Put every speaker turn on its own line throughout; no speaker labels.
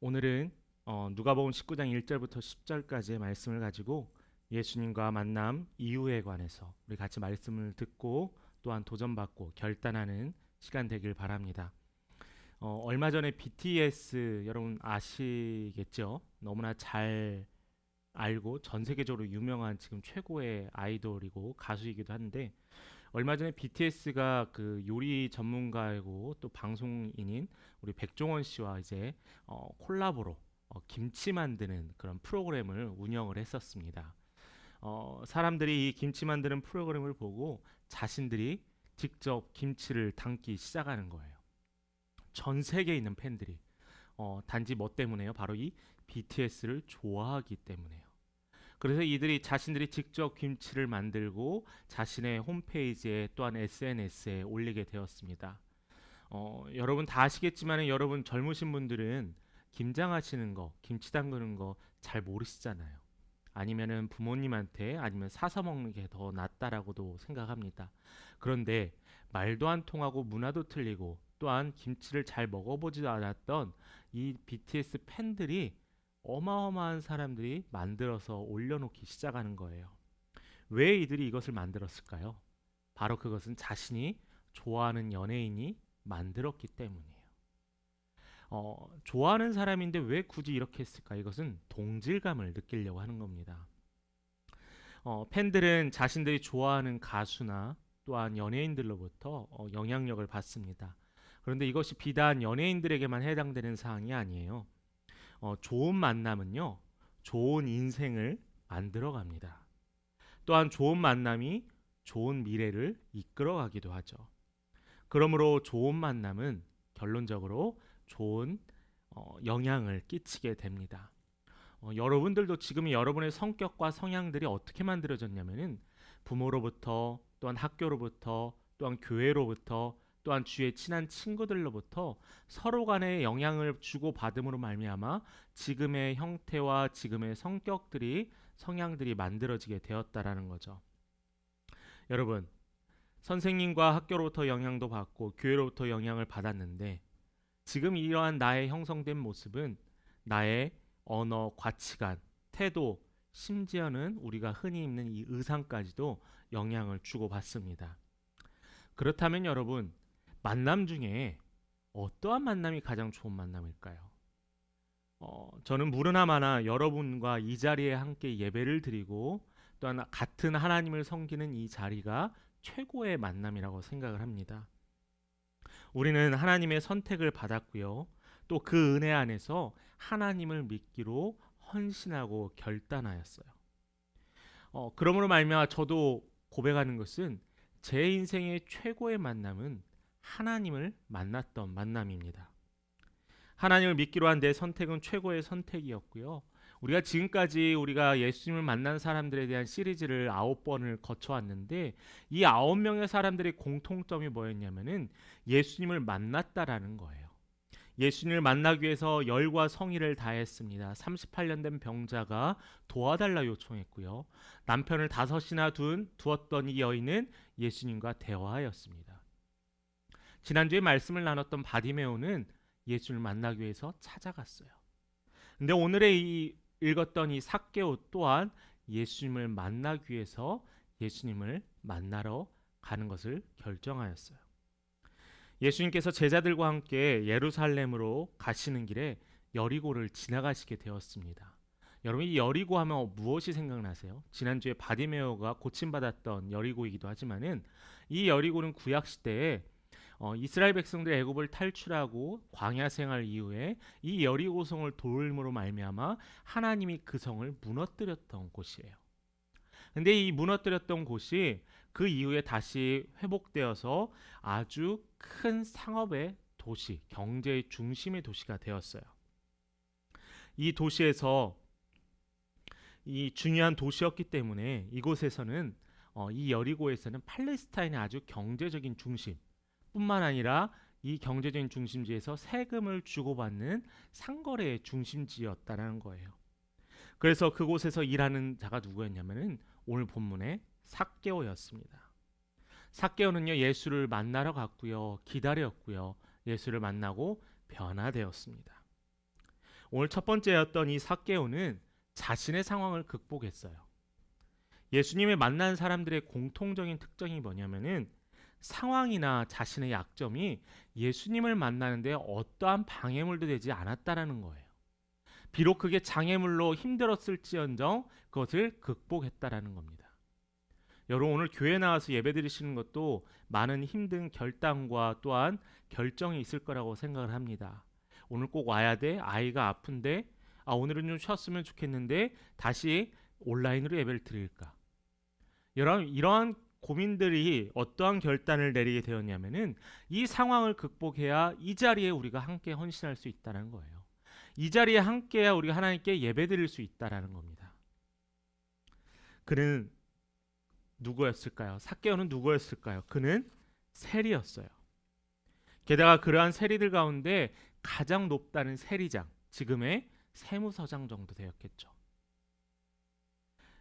오늘은 누가복음 19장 1절부터 10절까지의 말씀을 가지고 예수님과 만남 이후에 관해서 우리 같이 말씀을 듣고 또한 도전받고 결단하는 시간 되길 바랍니다. 얼마 전에 BTS 여러분 아시겠죠? 너무나 잘 알고 전 세계적으로 유명한 지금 최고의 아이돌이고 가수이기도 한데 얼마 전에 BTS가 그 요리 전문가이고 또 방송인인 우리 백종원 씨와 이제 콜라보로 김치 만드는 그런 프로그램을 운영을 했었습니다. 사람들이 이 김치 만드는 프로그램을 보고 자신들이 직접 김치를 담기 시작하는 거예요. 전 세계에 있는 팬들이 단지 뭐 때문에요? 바로 이 BTS를 좋아하기 때문에요. 그래서 이들이 자신들이 직접 김치를 만들고 자신의 홈페이지에 또한 SNS에 올리게 되었습니다. 여러분 다 아시겠지만 여러분 젊으신 분들은 김장하시는 거, 김치 담그는 거 잘 모르시잖아요. 아니면은 부모님한테 아니면 사서 먹는 게 더 낫다라고도 생각합니다. 그런데 말도 안 통하고 문화도 틀리고 또한 김치를 잘 먹어보지도 않았던 이 BTS 팬들이 어마어마한 사람들이 만들어서 올려놓기 시작하는 거예요. 왜 이들이 이것을 만들었을까요? 바로 그것은 자신이 좋아하는 연예인이 만들었기 때문이에요. 좋아하는 사람인데 왜 굳이 이렇게 했을까? 이것은 동질감을 느끼려고 하는 겁니다. 팬들은 자신들이 좋아하는 가수나 또한 연예인들로부터 영향력을 받습니다. 그런데 이것이 비단 연예인들에게만 해당되는 사항이 아니에요. 좋은 만남은요, 좋은 인생을 만들어 갑니다. 또한 좋은 만남이 좋은 미래를 이끌어 가기도 하죠. 그러므로 좋은 만남은 결론적으로 좋은 영향을 끼치게 됩니다. 여러분들도 지금 여러분의 성격과 성향들이 어떻게 만들어졌냐면은 부모로부터 또한 학교로부터 또한 교회로부터 또한 주위의 친한 친구들로부터 서로 간에 영향을 주고 받음으로 말미암아 지금의 형태와 지금의 성격들이 성향들이 만들어지게 되었다라는 거죠. 여러분, 선생님과 학교로부터 영향도 받고 교회로부터 영향을 받았는데 지금 이러한 나의 형성된 모습은 나의 언어, 가치관, 태도, 심지어는 우리가 흔히 입는 이 의상까지도 영향을 주고받습니다. 그렇다면 여러분, 만남 중에 어떠한 만남이 가장 좋은 만남일까요? 저는 무르나마나 여러분과 이 자리에 함께 예배를 드리고 또한 같은 하나님을 섬기는 이 자리가 최고의 만남이라고 생각을 합니다. 우리는 하나님의 선택을 받았고요. 또 그 은혜 안에서 하나님을 믿기로 헌신하고 결단하였어요. 그러므로 말미암아 저도 고백하는 것은 제 인생의 최고의 만남은 하나님을 만났던 만남입니다. 하나님을 믿기로 한 내 선택은 최고의 선택이었고요. 우리가 지금까지 우리가 예수님을 만난 사람들에 대한 시리즈를 9번을 거쳐왔는데 이 9명의 사람들의 공통점이 뭐였냐면은 예수님을 만났다라는 거예요. 예수님을 만나기 위해서 열과 성의를 다했습니다. 38년 된 병자가 도와달라 요청했고요. 남편을 5이나 두었던 이 여인은 예수님과 대화하였습니다. 지난주에 말씀을 나눴던 바디메오는 예수님을 만나기 위해서 찾아갔어요. 근데 오늘의 읽었던 이 삭개오 또한 예수님을 만나기 위해서 예수님을 만나러 가는 것을 결정하였어요. 예수님께서 제자들과 함께 예루살렘으로 가시는 길에 여리고를 지나가시게 되었습니다. 여러분 이 여리고 하면 무엇이 생각나세요? 지난주에 바디메오가 고침받았던 여리고이기도 하지만은 이 여리고는 구약 시대에 이스라엘 백성들이 애굽을 탈출하고 광야 생활 이후에 이 여리고성을 돌므로 말미암아 하나님이 그 성을 무너뜨렸던 곳이에요. 근데 이 무너뜨렸던 곳이 그 이후에 다시 회복되어서 아주 큰 상업의 도시, 경제의 중심의 도시가 되었어요. 이 도시에서 이 중요한 도시였기 때문에 이곳에서는 이 여리고에서는 팔레스타인의 아주 경제적인 중심 뿐만 아니라 이 경제적인 중심지에서 세금을 주고받는 상거래의 중심지였다는 거예요. 그래서 그곳에서 일하는 자가 누구였냐면은 오늘 본문의 삭개오였습니다. 삭개오는요 예수를 만나러 갔고요, 기다렸고요, 예수를 만나고 변화되었습니다. 오늘 첫 번째였던 이 삭개오는 자신의 상황을 극복했어요. 예수님을 만난 사람들의 공통적인 특징이 뭐냐면은 상황이나 자신의 약점이 예수님을 만나는데 어떠한 방해물도 되지 않았다라는 거예요. 비록 그게 장애물로 힘들었을지언정 그것을 극복했다라는 겁니다. 여러분, 오늘 교회 나와서 예배드리시는 것도 많은 힘든 결단과 또한 결정이 있을 거라고 생각을 합니다. 오늘 꼭 와야 돼? 아이가 아픈데? 오늘은 좀 쉬었으면 좋겠는데 다시 온라인으로 예배를 드릴까? 여러분, 이러한 고민들이 어떠한 결단을 내리게 되었냐면은 이 상황을 극복해야 이 자리에 우리가 함께 헌신할 수 있다는 거예요. 이 자리에 함께야 우리가 하나님께 예배드릴 수 있다라는 겁니다. 그는 누구였을까요? 삭개오는 누구였을까요? 그는 세리였어요. 게다가 그러한 세리들 가운데 가장 높다는 세리장, 지금의 세무서장 정도 되었겠죠.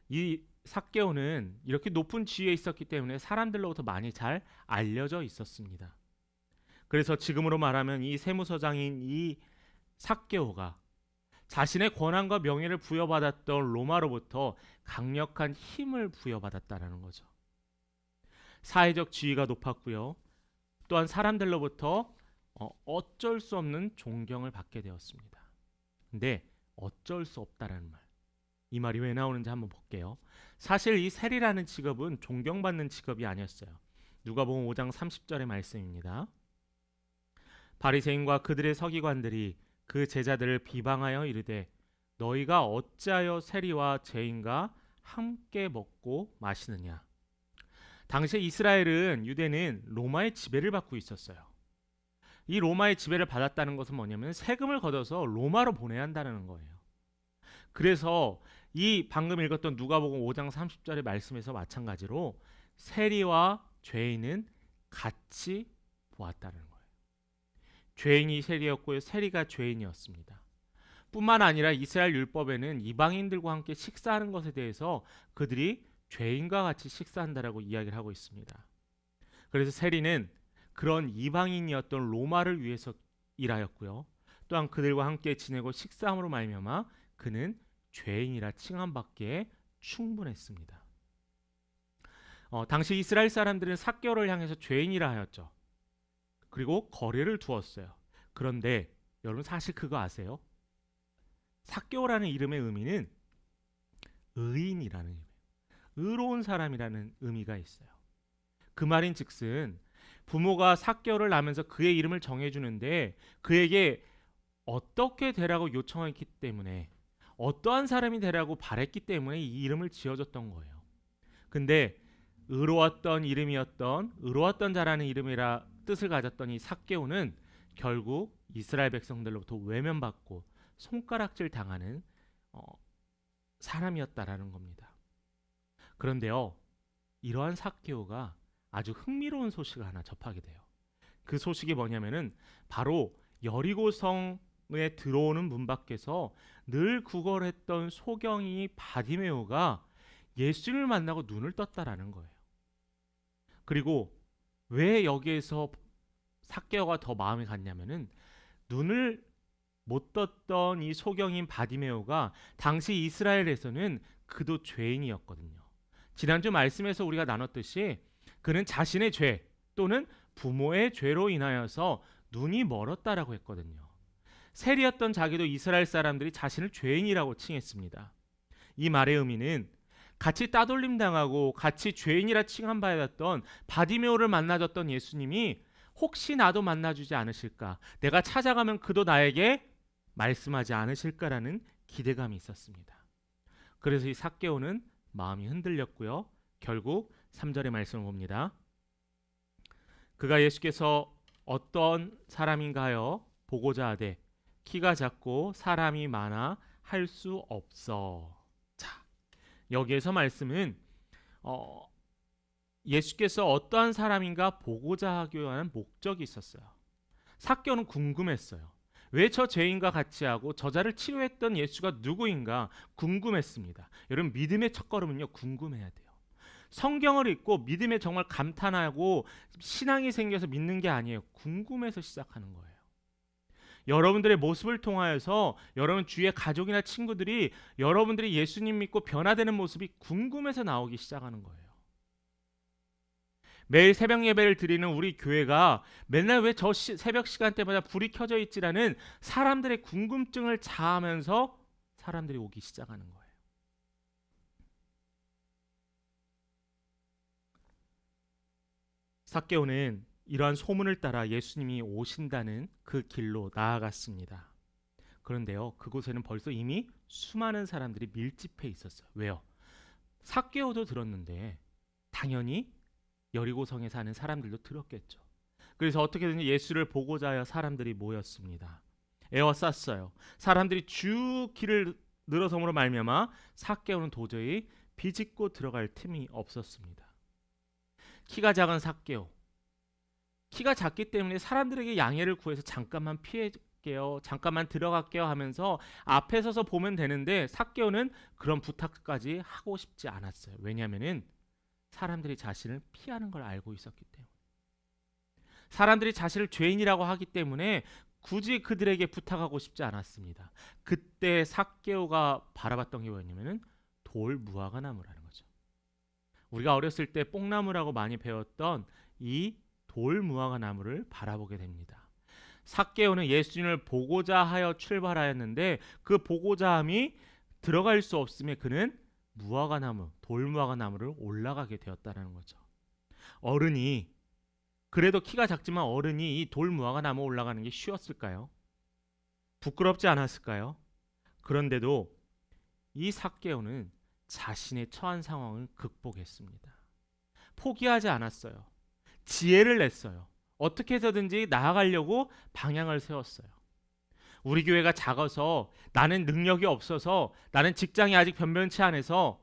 이 삭개오는 이렇게 높은 지위에 있었기 때문에 사람들로부터 많이 잘 알려져 있었습니다. 그래서 지금으로 말하면 이 세무서장인 이 삭개오가 자신의 권한과 명예를 부여받았던 로마로부터 강력한 힘을 부여받았다는 거죠. 사회적 지위가 높았고요. 또한 사람들로부터 어쩔 수 없는 존경을 받게 되었습니다. 근데 어쩔 수 없다라는 말, 이 말이 왜 나오는지 한번 볼게요. 사실 이 세리라는 직업은 존경받는 직업이 아니었어요. 누가복음 5장 30절의 말씀입니다. 바리새인과 그들의 서기관들이 그 제자들을 비방하여 이르되 너희가 어찌하여 세리와 죄인과 함께 먹고 마시느냐. 당시 이스라엘은, 유대는 로마의 지배를 받고 있었어요. 이 로마의 지배를 받았다는 것은 뭐냐면 세금을 걷어서 로마로 보내야 한다는 거예요. 그래서 이 방금 읽었던 누가복음 5장 30절의 말씀에서 마찬가지로 세리와 죄인은 같이 보았다는 거예요. 죄인이 세리였고요, 세리가 죄인이었습니다. 뿐만 아니라 이스라엘 율법에는 이방인들과 함께 식사하는 것에 대해서 그들이 죄인과 같이 식사한다라고 이야기를 하고 있습니다. 그래서 세리는 그런 이방인이었던 로마를 위해서 일하였고요. 또한 그들과 함께 지내고 식사함으로 말미암아 그는 죄인이라 칭함받기에 충분했습니다. 당시 이스라엘 사람들은 삭개오를 향해서 죄인이라 하였죠. 그리고 거리를 두었어요. 그런데 여러분, 사실 그거 아세요? 삭개오라는 이름의 의미는 의인이라는 의미예요. 의로운 사람이라는 의미가 있어요. 그 말인즉슨 부모가 삭개오를 낳으면서 그의 이름을 정해주는데 그에게 어떻게 되라고 요청했기 때문에, 어떠한 사람이 되라고 바랬기 때문에 이 이름을 지어줬던 거예요. 근데 의로웠던 이름이었던, 의로웠던 자라는 이름이라 뜻을 가졌던 이 삭개오는 결국 이스라엘 백성들로부터 외면받고 손가락질 당하는 사람이었다라는 겁니다. 그런데요, 이러한 삭개오가 아주 흥미로운 소식을 하나 접하게 돼요. 그 소식이 뭐냐면은 바로 여리고성에 들어오는 문 밖에서 늘 구걸했던 소경이 바디메오가 예수님을 만나고 눈을 떴다라는 거예요. 그리고 왜 여기에서 삭개오가 더 마음이 갔냐면은 눈을 못 떴던 이 소경인 바디메오가 당시 이스라엘에서는 그도 죄인이었거든요. 지난주 말씀에서 우리가 나눴듯이 그는 자신의 죄 또는 부모의 죄로 인하여서 눈이 멀었다라고 했거든요. 세리였던 자기도 이스라엘 사람들이 자신을 죄인이라고 칭했습니다. 이 말의 의미는 같이 따돌림 당하고 같이 죄인이라 칭함받았던 바디메오를 만나줬던 예수님이 혹시 나도 만나주지 않으실까, 내가 찾아가면 그도 나에게 말씀하지 않으실까라는 기대감이 있었습니다. 그래서 이 삭개오는 마음이 흔들렸고요. 결국 3절의 말씀을 봅니다. 그가 예수께서 어떤 사람인가 하여 보고자 하되 키가 작고 사람이 많아 할 수 없어. 자, 여기에서 말씀은 예수께서 어떠한 사람인가 보고자 하기 위한 목적이 있었어요. 삭개오는 궁금했어요. 왜 저 죄인과 같이 하고 저자를 치료했던 예수가 누구인가 궁금했습니다. 여러분, 믿음의 첫걸음은요, 궁금해야 돼요. 성경을 읽고 믿음에 정말 감탄하고 신앙이 생겨서 믿는 게 아니에요. 궁금해서 시작하는 거예요. 여러분들의 모습을 통하여서 여러분 주위의 가족이나 친구들이 여러분들이 예수님 믿고 변화되는 모습이 궁금해서 나오기 시작하는 거예요. 매일 새벽 예배를 드리는 우리 교회가 맨날 왜 저 새벽 시간대마다 불이 켜져 있지라는 사람들의 궁금증을 자아하면서 사람들이 오기 시작하는 거예요. 삭개오는 이러한 소문을 따라 예수님이 오신다는 그 길로 나아갔습니다. 그런데요, 그곳에는 벌써 이미 수많은 사람들이 밀집해 있었어요. 왜요? 삭개오도 들었는데 당연히 여리고성에 사는 사람들도 들었겠죠. 그래서 어떻게든지 예수를 보고자 하여 사람들이 모였습니다. 에워쌌어요. 사람들이 쭉 길을 늘어섬으로 말미암아 삭개오는 도저히 비집고 들어갈 틈이 없었습니다. 키가 작은 삭개오. 키가 작기 때문에 사람들에게 양해를 구해서 잠깐만 피할게요, 잠깐만 들어갈게요 하면서 앞에 서서 보면 되는데 삭개오는 그런 부탁까지 하고 싶지 않았어요. 왜냐하면은 사람들이 자신을 피하는 걸 알고 있었기 때문에, 사람들이 자신을 죄인이라고 하기 때문에 굳이 그들에게 부탁하고 싶지 않았습니다. 그때 삭개오가 바라봤던 게 뭐였냐면은 돌 무화과 나무라는 거죠. 우리가 어렸을 때 뽕나무라고 많이 배웠던 이 돌 무화과 나무를 바라보게 됩니다. 삭개오는 예수님을 보고자 하여 출발하였는데 그 보고자함이 들어갈 수 없음에 그는 무화과 나무, 돌 무화과 나무를 올라가게 되었다는 거죠. 어른이, 그래도 키가 작지만 어른이 이 돌 무화과 나무 올라가는 게 쉬웠을까요? 부끄럽지 않았을까요? 그런데도 이 삭개오는 자신의 처한 상황을 극복했습니다. 포기하지 않았어요. 지혜를 냈어요. 어떻게 해서든지 나아가려고 방향을 세웠어요. 우리 교회가 작아서, 나는 능력이 없어서, 나는 직장이 아직 변변치 않아서,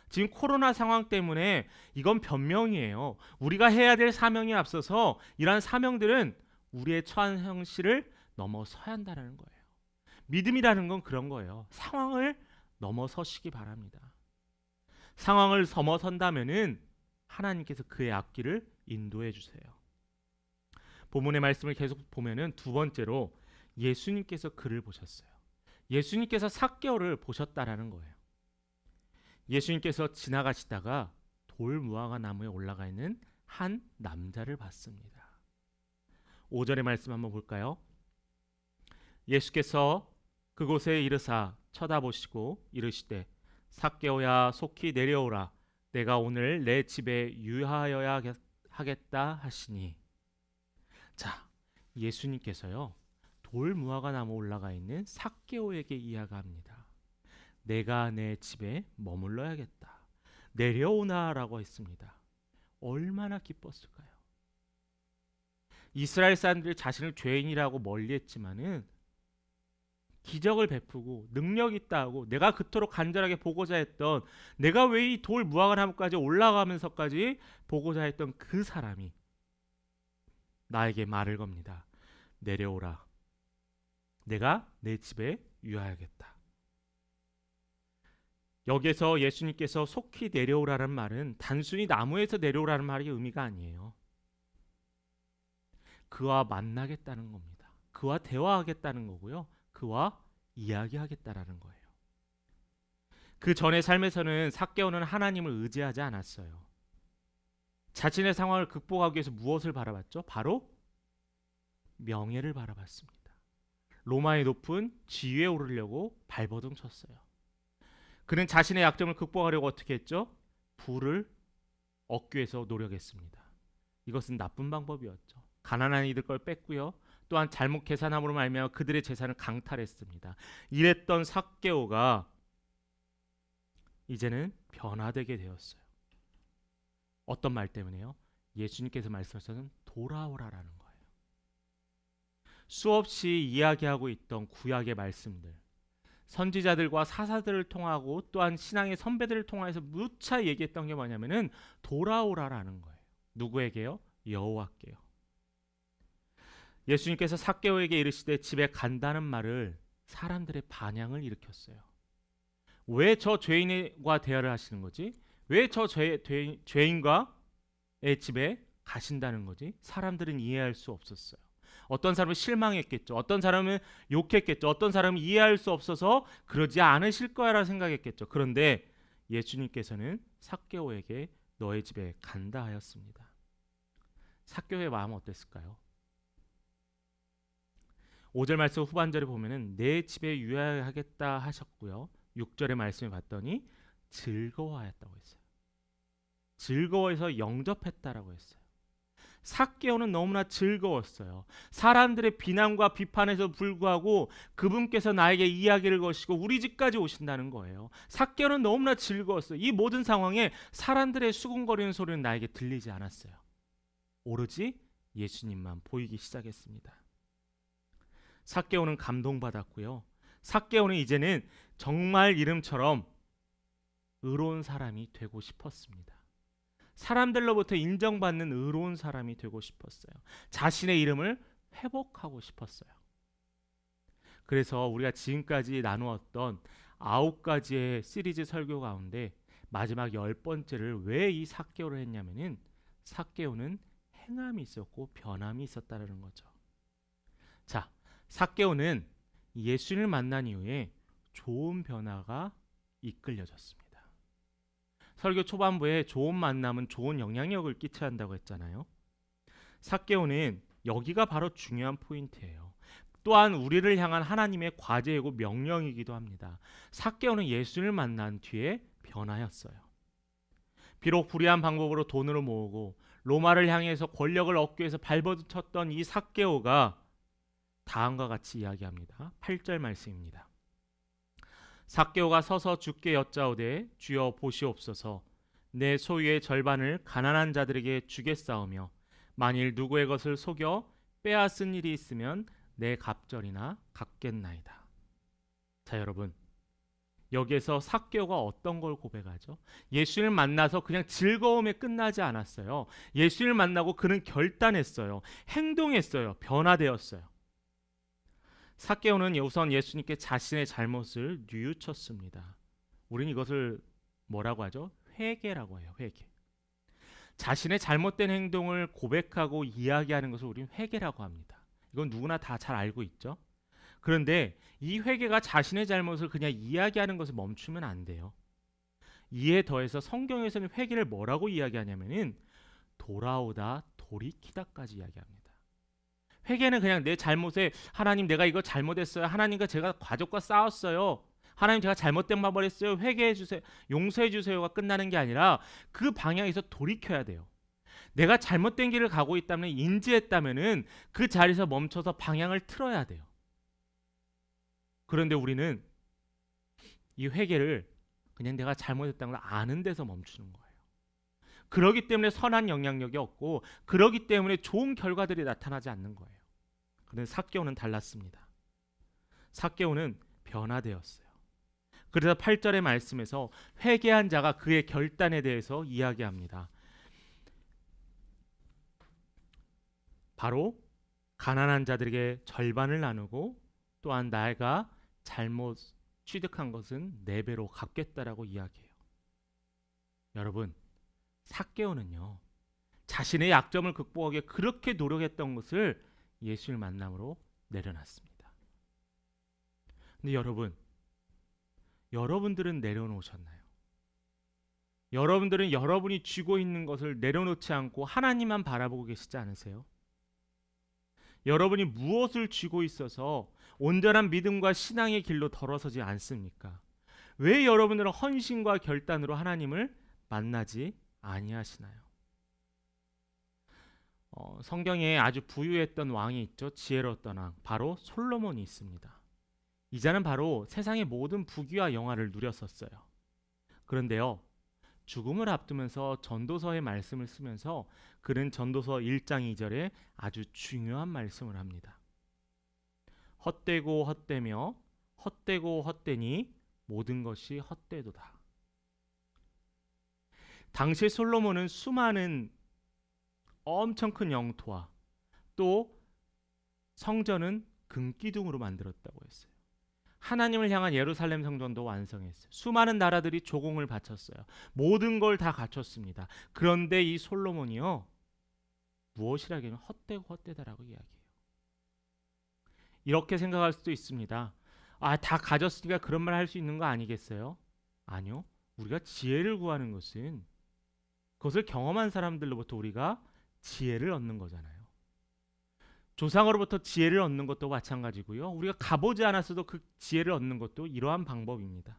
지금 코로나 상황 때문에 이건 변명이에요. 우리가 해야 될 사명이 앞서서 이러한 사명들은 우리의 처한 현실을 넘어서야 한다는 거예요. 믿음이라는 건 그런 거예요. 상황을 넘어서시기 바랍니다. 상황을 넘어선다면은 하나님께서 그의 앞길을 인도해 주세요. 본문의 말씀을 계속 보면은 두 번째로 예수님께서 그를 보셨어요. 예수님께서 삭개오를 보셨다라는 거예요. 예수님께서 지나가시다가 돌 무화과 나무에 올라가 있는 한 남자를 봤습니다. 5절의 말씀 한번 볼까요? 예수께서 그곳에 이르사 쳐다보시고 이르시되 삭개오야 속히 내려오라, 내가 오늘 내 집에 유하여야 하겠다 하시니. 자, 예수님께서요 돌 무화과 나무 올라가 있는 삭개오에게 이야기합니다. 내가 내 집에 머물러야겠다, 내려오나라고 했습니다. 얼마나 기뻤을까요? 이스라엘 사람들이 자신을 죄인이라고 멀리했지만은 기적을 베푸고 능력 있다 하고 내가 그토록 간절하게 보고자 했던, 내가 왜 이 돌 무화과 나무까지 올라가면서까지 보고자 했던 그 사람이 나에게 말을 겁니다. 내려오라, 내가 내 집에 유하야겠다. 여기에서 예수님께서 속히 내려오라는 말은 단순히 나무에서 내려오라는 말이 의미가 아니에요. 그와 만나겠다는 겁니다. 그와 대화하겠다는 거고요. 그와 이야기하겠다라는 거예요. 그 전의 삶에서는 삭개오는 하나님을 의지하지 않았어요. 자신의 상황을 극복하기 위해서 무엇을 바라봤죠? 바로 명예를 바라봤습니다. 로마의 높은 지위에 오르려고 발버둥 쳤어요. 그는 자신의 약점을 극복하려고 어떻게 했죠? 부를 얻기 위해서 노력했습니다. 이것은 나쁜 방법이었죠. 가난한 이들 걸 뺐고요. 또한 잘못 계산함으로 말미암아 그들의 재산을 강탈했습니다. 이랬던 삭개오가 이제는 변화되게 되었어요. 어떤 말 때문에요? 예수님께서 말씀하셨던 돌아오라라는 거예요. 수없이 이야기하고 있던 구약의 말씀들, 선지자들과 사사들을 통하고 또한 신앙의 선배들을 통해서 무차 얘기했던 게 뭐냐면은 돌아오라라는 거예요. 누구에게요? 여호와께요. 예수님께서 삭개오에게 이르시되 집에 간다는 말을 사람들의 반향을 일으켰어요. 왜 저 죄인과 대화를 하시는 거지? 왜 저 죄인과의 집에 가신다는 거지? 사람들은 이해할 수 없었어요. 어떤 사람은 실망했겠죠. 어떤 사람은 욕했겠죠. 어떤 사람은 이해할 수 없어서 그러지 않으실 거야라고 생각했겠죠. 그런데 예수님께서는 삭개오에게 너의 집에 간다 하였습니다. 삭개오의 마음은 어땠을까요? 5절 말씀 후반절에 보면은 내 집에 유하겠다 하셨고요. 6절의 말씀을 봤더니 즐거워하였다고 했어요. 즐거워해서 영접했다라고 했어요. 삭개오는 너무나 즐거웠어요. 사람들의 비난과 비판에도 불구하고 그분께서 나에게 이야기를 거시고 우리 집까지 오신다는 거예요. 삭개오는 너무나 즐거웠어요. 이 모든 상황에 사람들의 수군거리는 소리는 나에게 들리지 않았어요. 오로지 예수님만 보이기 시작했습니다. 삭개오는 감동받았고요. 삭개오는 이제는 정말 이름처럼 의로운 사람이 되고 싶었습니다. 사람들로부터 인정받는 의로운 사람이 되고 싶었어요. 자신의 이름을 회복하고 싶었어요. 그래서 우리가 지금까지 나누었던 9가지의 시리즈 설교 가운데 마지막 10번째를 왜 이 삭개오를 했냐면은 삭개오는 행함이 있었고 변함이 있었다는 거죠. 자, 삭개오는 예수님을 만난 이후에 좋은 변화가 이끌려졌습니다. 설교 초반부에 좋은 만남은 좋은 영향력을 끼쳐야 한다고 했잖아요. 삭개오는 여기가 바로 중요한 포인트예요. 또한 우리를 향한 하나님의 과제이고 명령이기도 합니다. 삭개오는 예수를 만난 뒤에 변화였어요. 비록 불의한 방법으로 돈을 모으고 로마를 향해서 권력을 얻기 위해서 발버둥쳤던 이 삭개오가 다음과 같이 이야기합니다. 8절 말씀입니다. 삭개오가 서서 주께 여짜오되 주여 보시옵소서 내 소유의 절반을 가난한 자들에게 주겠사오며 만일 누구의 것을 속여 빼앗은 일이 있으면 내 갑절이나 갚겠나이다. 자, 여러분, 여기에서 삭개오가 어떤 걸 고백하죠? 예수님을 만나서 그냥 즐거움에 끝나지 않았어요. 예수님을 만나고 그는 결단했어요. 행동했어요. 변화되었어요. 삭개오는 우선 예수님께 자신의 잘못을 뉘우쳤습니다. 우리는 이것을 뭐라고 하죠? 회개라고 해요. 회개. 자신의 잘못된 행동을 고백하고 이야기하는 것을 우리는 회개라고 합니다. 이건 누구나 다 잘 알고 있죠. 그런데 이 회개가 자신의 잘못을 그냥 이야기하는 것을 멈추면 안 돼요. 이에 더해서 성경에서는 회개를 뭐라고 이야기하냐면은 돌아오다 돌이키다까지 이야기합니다. 회개는 그냥 내 잘못에 하나님 내가 이거 잘못했어요. 하나님과 제가 가족과 싸웠어요. 하나님 제가 잘못된 말을 했어요. 회개해 주세요. 용서해 주세요가 끝나는 게 아니라 그 방향에서 돌이켜야 돼요. 내가 잘못된 길을 가고 있다면 인지했다면은 그 자리에서 멈춰서 방향을 틀어야 돼요. 그런데 우리는 이 회개를 그냥 내가 잘못했다는 걸 아는 데서 멈추는 거예요. 그러기 때문에 선한 영향력이 없고 그러기 때문에 좋은 결과들이 나타나지 않는 거예요. 그런데 삭개오는 달랐습니다. 삭개오는 변화되었어요. 그래서 8절의 말씀에서 회개한 자가 그의 결단에 대해서 이야기합니다. 바로 가난한 자들에게 절반을 나누고 또한 내가 잘못 취득한 것은 4배로 갚겠다라고 이야기해요. 여러분, 삭개오는요 자신의 약점을 극복하기 그렇게 노력했던 것을 예수를 만남으로 내려놨습니다. 근데 여러분들은 내려놓으셨나요? 여러분들은 여러분이 쥐고 있는 것을 내려놓지 않고 하나님만 바라보고 계시지 않으세요? 여러분이 무엇을 쥐고 있어서 온전한 믿음과 신앙의 길로 돌아서지 않습니까? 왜 여러분들은 헌신과 결단으로 하나님을 만나지 아니하시나요? 성경에 아주 부유했던 왕이 있죠. 지혜로웠던 왕, 바로 솔로몬이 있습니다. 이 자는 바로 세상의 모든 부귀와 영화를 누렸었어요. 그런데요, 죽음을 앞두면서 전도서의 말씀을 쓰면서 그는 전도서 1장 2절에 아주 중요한 말씀을 합니다. 헛되고 헛되며 헛되고 헛되니 모든 것이 헛되도다. 당시 솔로몬은 수많은 엄청 큰 영토와 또 성전은 금기둥으로 만들었다고 했어요. 하나님을 향한 예루살렘 성전도 완성했어요. 수많은 나라들이 조공을 바쳤어요. 모든 걸 다 갖췄습니다. 그런데 이 솔로몬이요 무엇이라기는 헛되고 헛되다라고 이야기해요. 이렇게 생각할 수도 있습니다. 아, 다 가졌으니까 그런 말 할 수 있는 거 아니겠어요? 아니요. 우리가 지혜를 구하는 것은 그것을 경험한 사람들로부터 우리가 지혜를 얻는 거잖아요. 조상으로부터 지혜를 얻는 것도 마찬가지고요. 우리가 가보지 않았어도 그 지혜를 얻는 것도 이러한 방법입니다.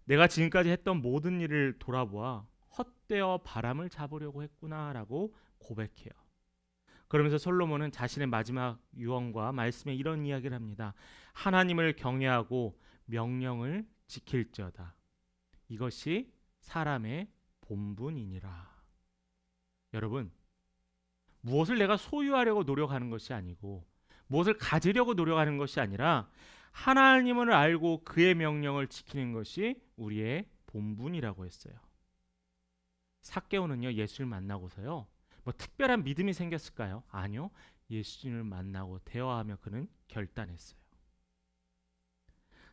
내가 지금까지 했던 모든 일을 돌아보아 헛되어 바람을 잡으려고 했구나라고 고백해요. 그러면서 솔로몬은 자신의 마지막 유언과 말씀에 이런 이야기를 합니다. 하나님을 경외하고 명령을 지킬지어다. 이것이 사람의 본분이니라. 여러분, 무엇을 내가 소유하려고 노력하는 것이 아니고 무엇을 가지려고 노력하는 것이 아니라 하나님을 알고 그의 명령을 지키는 것이 우리의 본분이라고 했어요. 삭개오는요, 예수를 만나고서요, 뭐 특별한 믿음이 생겼을까요? 아니요. 예수님을 만나고 대화하며 그는 결단했어요.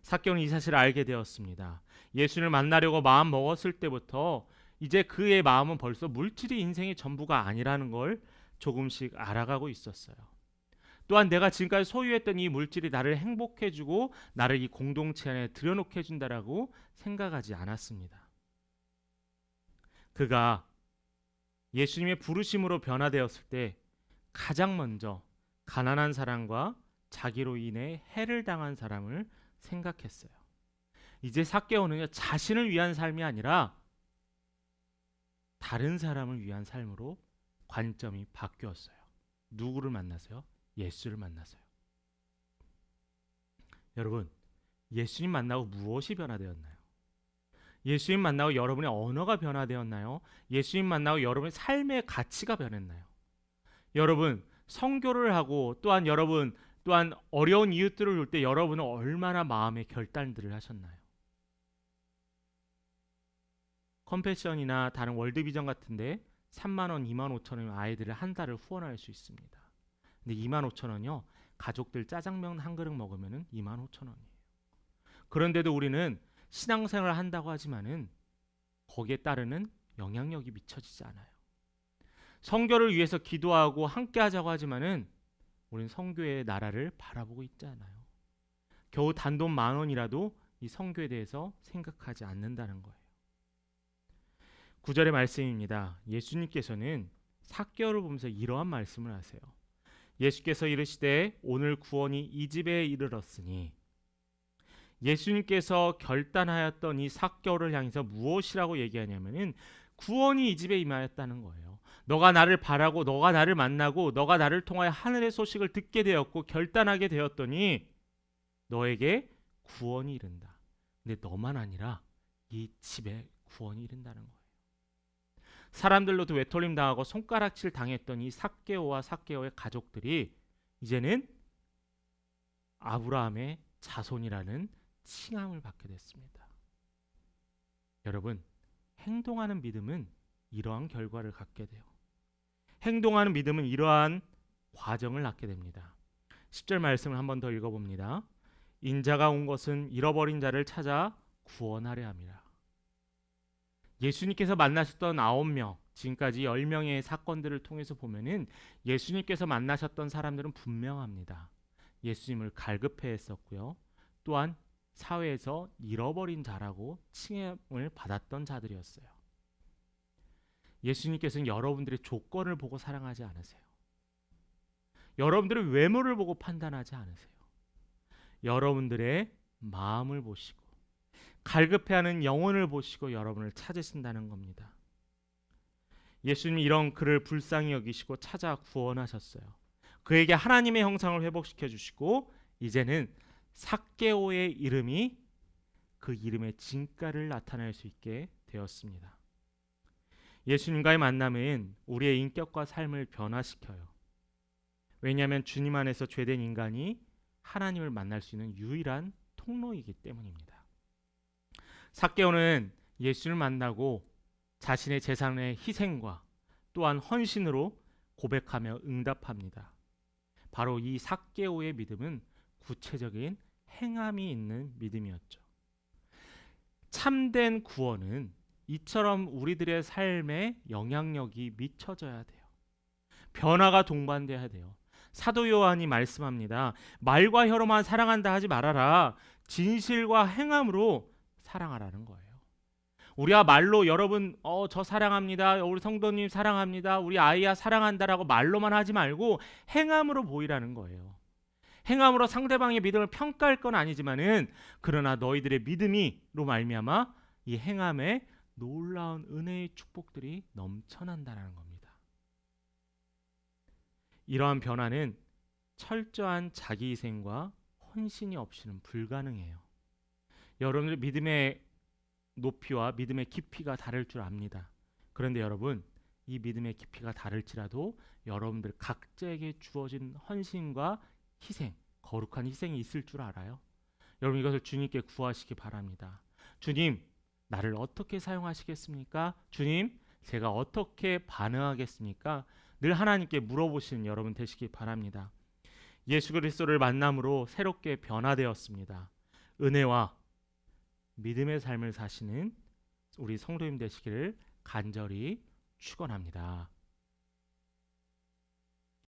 삭개오는 이 사실을 알게 되었습니다. 예수님을 만나려고 마음 먹었을 때부터 이제 그의 마음은 벌써 물질이 인생의 전부가 아니라는 걸 조금씩 알아가고 있었어요. 또한 내가 지금까지 소유했던 이 물질이 나를 행복해주고 나를 이 공동체 안에 들여놓게 해준다라고 생각하지 않았습니다. 그가 예수님의 부르심으로 변화되었을 때 가장 먼저 가난한 사람과 자기로 인해 해를 당한 사람을 생각했어요. 이제 삭개오는 자신을 위한 삶이 아니라 다른 사람을 위한 삶으로 관점이 바뀌었어요. 누구를 만나서요? 예수를 만나서요. 여러분, 예수님 만나고 무엇이 변화되었나요? 예수님 만나고 여러분의 언어가 변화되었나요? 예수님 만나고 여러분의 삶의 가치가 변했나요? 여러분, 선교를 하고 또한 어려운 이웃들을 볼 때 여러분은 얼마나 마음의 결단들을 하셨나요? 컴패션이나 다른 월드비전 같은데 3만 원, 2만 5천 원이면 아이들을 한 달을 후원할 수 있습니다. 근데 2만 5천 원이요, 가족들 짜장면 한 그릇 먹으면은 2만 5천 원이에요. 그런데도 우리는 신앙생활을 한다고 하지만은 거기에 따르는 영향력이 미쳐지지 않아요. 선교를 위해서 기도하고 함께 하자고 하지만은 우리는 선교의 나라를 바라보고 있지 않아요. 겨우 단돈 10,000원이라도 이 선교에 대해서 생각하지 않는다는 거예요. 9절의 말씀입니다. 예수님께서는 삭개오를 보면서 이러한 말씀을 하세요. 예수께서 이르시되 오늘 구원이 이 집에 이르렀으니, 예수님께서 결단하였던 이 삭개오를 향해서 무엇이라고 얘기하냐면은 구원이 이 집에 임하였다는 거예요. 너가 나를 바라고 너가 나를 만나고 너가 나를 통하여 하늘의 소식을 듣게 되었고 결단하게 되었더니 너에게 구원이 이른다. 근데 너만 아니라 이 집에 구원이 이른다는 거예요. 사람들로도 외톨림 당하고 손가락질 당했던 이 삭개오와 삭개오의 가족들이 이제는 아브라함의 자손이라는 칭함을 받게 됐습니다. 여러분, 행동하는 믿음은 이러한 결과를 갖게 돼요. 행동하는 믿음은 이러한 과정을 낳게 됩니다. 10절 말씀을 한 번 더 읽어봅니다. 인자가 온 것은 잃어버린 자를 찾아 구원하려 함이라. 예수님께서 만나셨던 9명, 지금까지 10명의 사건들을 통해서 보면은 예수님께서 만나셨던 사람들은 분명합니다. 예수님을 갈급해했었고요. 또한 사회에서 잃어버린 자라고 칭함을 받았던 자들이었어요. 예수님께서는 여러분들의 조건을 보고 사랑하지 않으세요. 여러분들의 외모를 보고 판단하지 않으세요. 여러분들의 마음을 보시고 갈급해하는 영혼을 보시고 여러분을 찾으신다는 겁니다. 예수님이 이런 그를 불쌍히 여기시고 찾아 구원하셨어요. 그에게 하나님의 형상을 회복시켜 주시고 이제는 삭개오의 이름이 그 이름의 진가를 나타낼 수 있게 되었습니다. 예수님과의 만남은 우리의 인격과 삶을 변화시켜요. 왜냐하면 주님 안에서 죄된 인간이 하나님을 만날 수 있는 유일한 통로이기 때문입니다. 삭개오는 예수를 만나고 자신의 재산의 희생과 또한 헌신으로 고백하며 응답합니다. 바로 이 삭개오의 믿음은 구체적인 행함이 있는 믿음이었죠. 참된 구원은 이처럼 우리들의 삶에 영향력이 미쳐져야 돼요. 변화가 동반돼야 돼요. 사도 요한이 말씀합니다. 말과 혀로만 사랑한다 하지 말아라. 진실과 행함으로 사랑하라는 거예요. 우리가 말로 여러분 저 사랑합니다. 우리 성도님 사랑합니다. 우리 아이야 사랑한다라고 말로만 하지 말고 행함으로 보이라는 거예요. 행함으로 상대방의 믿음을 평가할 건 아니지만은 그러나 너희들의 믿음이로 말미암아 이 행함에 놀라운 은혜의 축복들이 넘쳐난다는 겁니다. 이러한 변화는 철저한 자기희생과 헌신이 없이는 불가능해요. 여러분들 믿음의 높이와 믿음의 깊이가 다를 줄 압니다. 그런데 여러분, 이 믿음의 깊이가 다를지라도 여러분들 각자에게 주어진 헌신과 희생, 거룩한 희생이 있을 줄 알아요. 여러분 이것을 주님께 구하시기 바랍니다. 주님, 나를 어떻게 사용하시겠습니까? 주님, 제가 어떻게 반응하겠습니까? 늘 하나님께 물어보시는 여러분 되시기 바랍니다. 예수 그리스도를 만남으로 새롭게 변화되었습니다. 은혜와 믿음의 삶을 사시는 우리 성도님 되시기를 간절히 축원합니다.